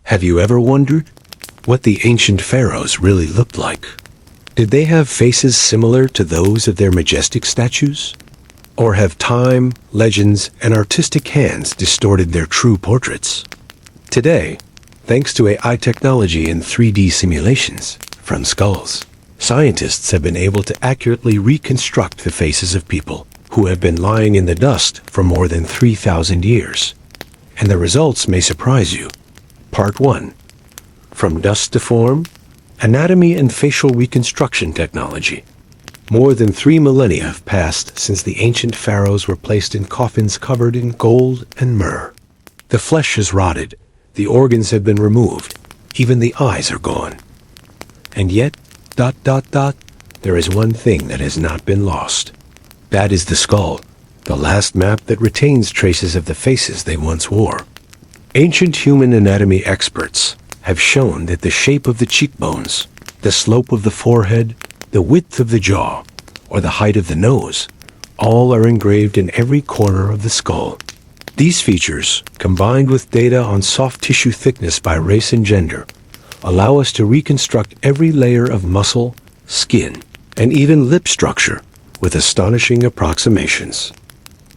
Have you ever wondered what the ancient pharaohs really looked like? Did they have faces similar to those of their majestic statues? Or have time, legends, and artistic hands distorted their true portraits? Today, thanks to AI technology and 3D simulations from skulls, scientists have been able to accurately reconstruct the faces of people who have been lying in the dust for more than 3,000 years. And the results may surprise you. Part 1. From Dust to Form, Anatomy and Facial Reconstruction Technology. More than 3 millennia have passed since the ancient pharaohs were placed in coffins covered in gold and myrrh. The flesh has rotted, the organs have been removed, even the eyes are gone. And yet, there is one thing that has not been lost. That is the skull, the last map that retains traces of the faces they once wore. Ancient human anatomy experts have shown that the shape of the cheekbones, the slope of the forehead, the width of the jaw, or the height of the nose, all are engraved in every corner of the skull. These features, combined with data on soft tissue thickness by race and gender, allow us to reconstruct every layer of muscle, skin, and even lip structure with astonishing approximations.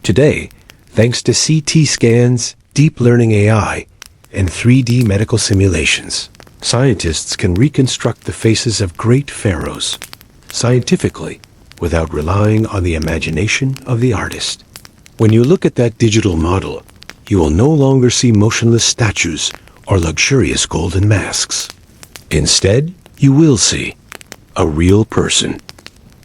Today, thanks to CT scans, deep learning AI, and 3D medical simulations, scientists can reconstruct the faces of great pharaohs scientifically without relying on the imagination of the artist. When you look at that digital model, you will no longer see motionless statues or luxurious golden masks. Instead, you will see a real person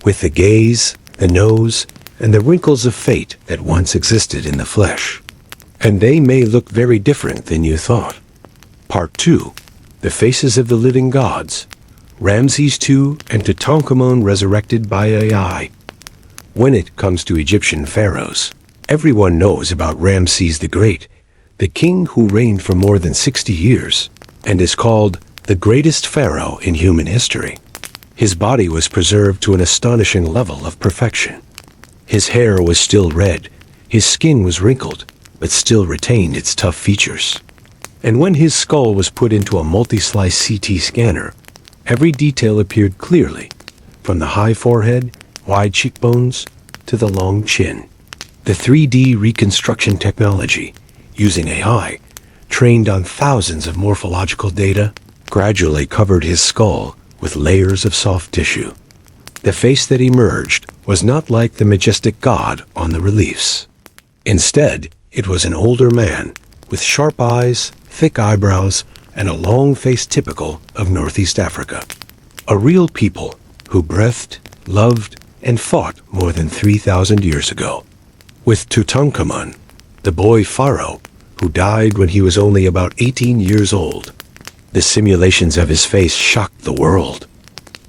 with the gaze, the nose, and the wrinkles of fate that once existed in the flesh. And they may look very different than you thought. Part 2. The Faces of the Living Gods. Ramses II and Tutankhamun resurrected by AI. When it comes to Egyptian pharaohs, everyone knows about Ramses the Great, the king who reigned for more than 60 years, and is called the greatest pharaoh in human history. His body was preserved to an astonishing level of perfection. His hair was still red, his skin was wrinkled, but still retained its tough features. And when his skull was put into a multi-slice CT scanner, every detail appeared clearly, from the high forehead, wide cheekbones, to the long chin. The 3D reconstruction technology, using AI, trained on thousands of morphological data, gradually covered his skull with layers of soft tissue. The face that emerged was not like the majestic god on the reliefs. Instead, it was an older man with sharp eyes, thick eyebrows, and a long face typical of Northeast Africa. A real people who breathed, loved, and fought more than 3,000 years ago. With Tutankhamun, the boy Pharaoh, who died when he was only about 18 years old, the simulations of his face shocked the world.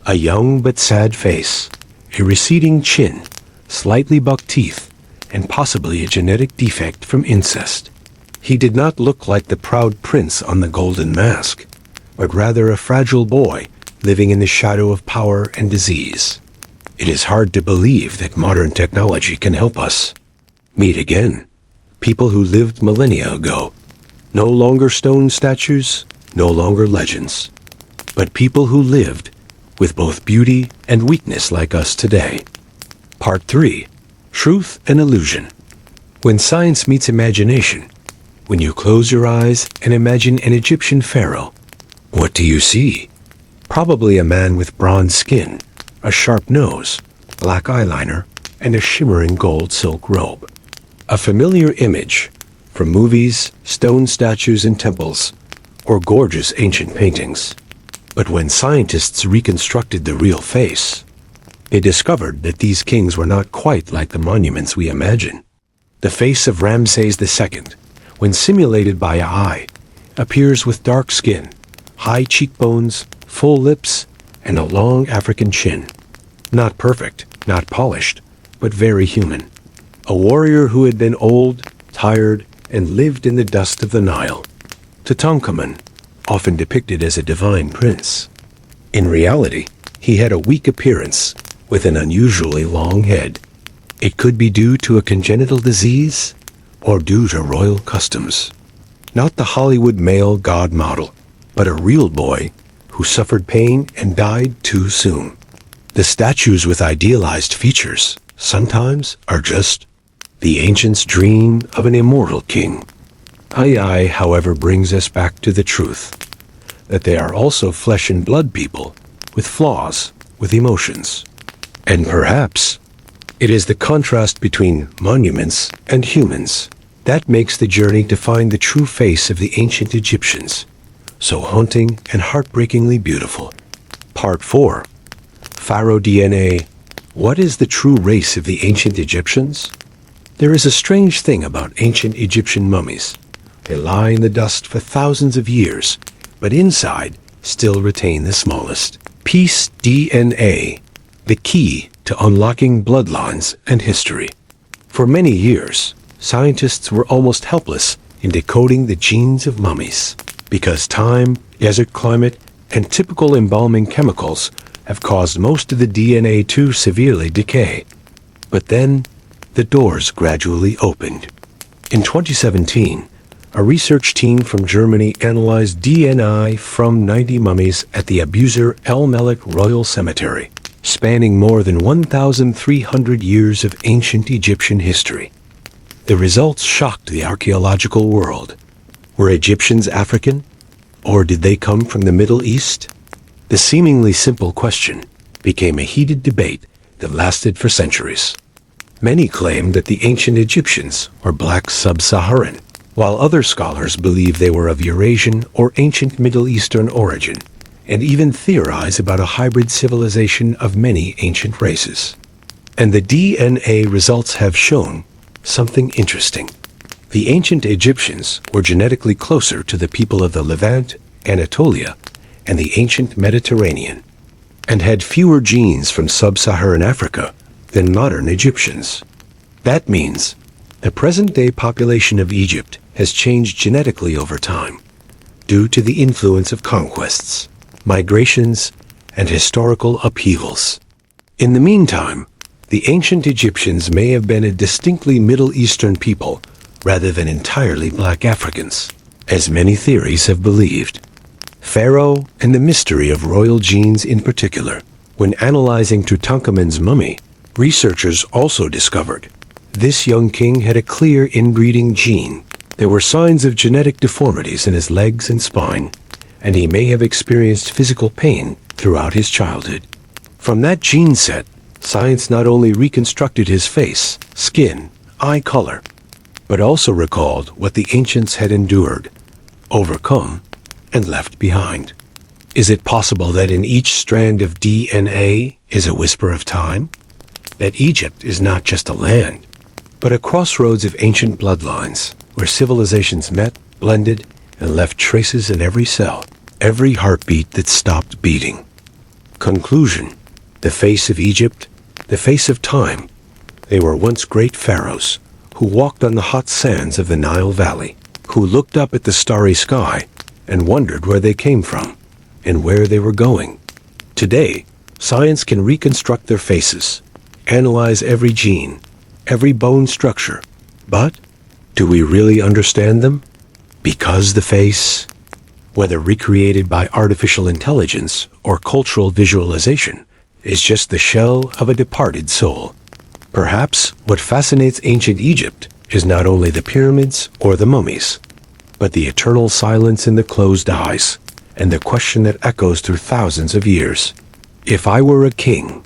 A young but sad face, a receding chin, slightly bucked teeth, and possibly a genetic defect from incest. He did not look like the proud prince on the golden mask, but rather a fragile boy living in the shadow of power and disease. It is hard to believe that modern technology can help us meet again people who lived millennia ago. No longer stone statues, no longer legends, but people who lived with both beauty and weakness like us today. Part 3. Truth and Illusion. When science meets imagination, when you close your eyes and imagine an Egyptian pharaoh, what do you see? Probably a man with bronze skin, a sharp nose, black eyeliner, and a shimmering gold silk robe. A familiar image from movies, stone statues in temples, or gorgeous ancient paintings. But when scientists reconstructed the real face, they discovered that these kings were not quite like the monuments we imagine. The face of Ramses II, when simulated by AI, appears with dark skin, high cheekbones, full lips, and a long African chin. Not perfect, not polished, but very human. A warrior who had been old, tired, and lived in the dust of the Nile. Tutankhamun, often depicted as a divine prince. In reality, he had a weak appearance with an unusually long head. It could be due to a congenital disease or due to royal customs. Not the Hollywood male god model, but a real boy who suffered pain and died too soon. The statues with idealized features sometimes are just the ancients' dream of an immortal king. Ai, however, brings us back to the truth that they are also flesh and blood people with flaws, with emotions. And perhaps it is the contrast between monuments and humans that makes the journey to find the true face of the ancient Egyptians so haunting and heartbreakingly beautiful. Part 4. Pharaoh DNA. What is the true race of the ancient Egyptians? There is a strange thing about ancient Egyptian mummies. They lie in the dust for thousands of years, but inside still retain the smallest piece DNA, the key to unlocking bloodlines and history. For many years, scientists were almost helpless in decoding the genes of mummies, because time, desert climate, and typical embalming chemicals have caused most of the DNA to severely decay. But then, the doors gradually opened. In 2017, a research team from Germany analyzed DNA from 90 mummies at the Abuzer El Melik Royal Cemetery, spanning more than 1,300 years of ancient Egyptian history. The results shocked the archaeological world. Were Egyptians African? Or did they come from the Middle East? The seemingly simple question became a heated debate that lasted for centuries. Many claimed that the ancient Egyptians were black sub-Saharan, while other scholars believe they were of Eurasian or ancient Middle Eastern origin, and even theorize about a hybrid civilization of many ancient races. And the DNA results have shown something interesting. The ancient Egyptians were genetically closer to the people of the Levant, Anatolia, and the ancient Mediterranean, and had fewer genes from sub-Saharan Africa than modern Egyptians. That means the present-day population of Egypt has changed genetically over time, due to the influence of conquests, migrations, and historical upheavals. In the meantime, the ancient Egyptians may have been a distinctly Middle Eastern people rather than entirely black Africans, as many theories have believed. Pharaoh and the mystery of royal genes in particular. When analyzing Tutankhamun's mummy, researchers also discovered this young king had a clear inbreeding gene. There were signs of genetic deformities in his legs and spine, and he may have experienced physical pain throughout his childhood. From that gene set, science not only reconstructed his face, skin, eye color, but also recalled what the ancients had endured, overcome, and left behind. Is it possible that in each strand of DNA is a whisper of time? That Egypt is not just a land, but a crossroads of ancient bloodlines, where civilizations met, blended, and left traces in every cell, every heartbeat that stopped beating. Conclusion: the face of Egypt, the face of time. They were once great pharaohs who walked on the hot sands of the Nile Valley, who looked up at the starry sky and wondered where they came from and where they were going. Today, science can reconstruct their faces, analyze every gene, every bone structure. But do we really understand them? Because the face, whether recreated by artificial intelligence or cultural visualization, is just the shell of a departed soul. Perhaps what fascinates ancient Egypt is not only the pyramids or the mummies, but the eternal silence in the closed eyes, and the question that echoes through thousands of years. If I were a king,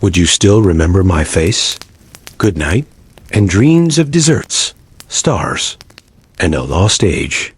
would you still remember my face? Good night, and dreams of deserts, stars, and a lost age.